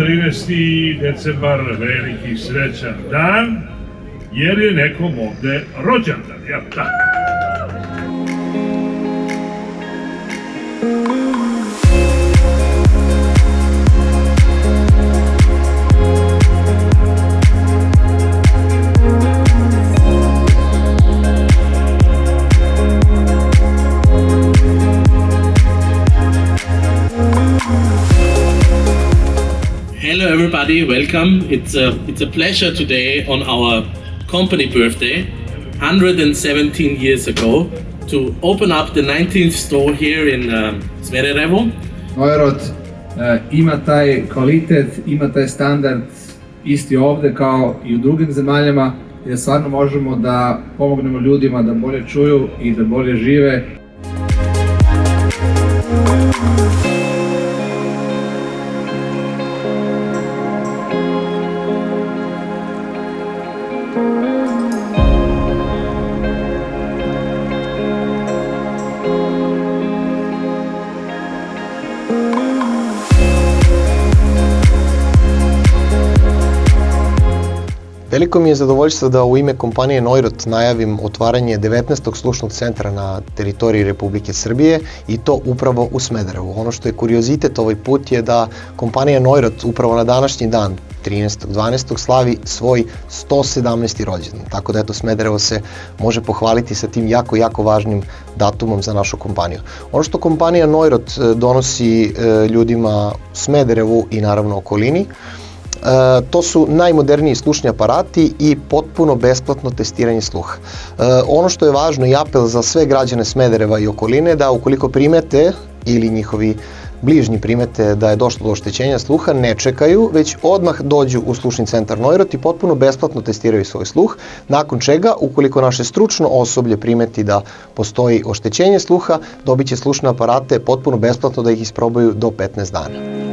13. decembar, veliki srećan dan, jer je nekom ovde rođendan, jel tako? Hello everybody, welcome. It's a pleasure today on our company birthday, 117 years ago, to open up the 19th store here in Smederevo. Neurot ima taj kvalitet, ima taj standard isti ovde kao i u drugim zemaljama, gdje stvarno možemo da pomognemo ljudima da bolje čuju i da bolje žive. Veliko mi je zadovoljstvo da u ime kompanije Neurot najavim otvaranje 19. slušnog centra na teritoriji Republike Srbije i to upravo u Smederevu. Ono što je kuriozitet ovaj put je da kompanija Neurot upravo na današnji dan, 13.12. slavi svoj 117. rođendan. Tako da eto, Smederevo se može pohvaliti sa tim jako važnim datumom za našu kompaniju. Ono što kompanija Neurot donosi ljudima u Smederevu i naravno okolini, to su najmoderniji slušni aparati i potpuno besplatno testiranje sluha. Ono što je važno i apel za sve građane Smedereva i okoline, da ukoliko primete ili njihovi bližnji primete da je došlo do oštećenja sluha, ne čekaju, već odmah dođu u slušni centar Neurot i potpuno besplatno testiraju svoj sluh, nakon čega, ukoliko naše stručno osoblje primeti da postoji oštećenje sluha, dobit će slušne aparate potpuno besplatno da ih isprobaju do 15 dana.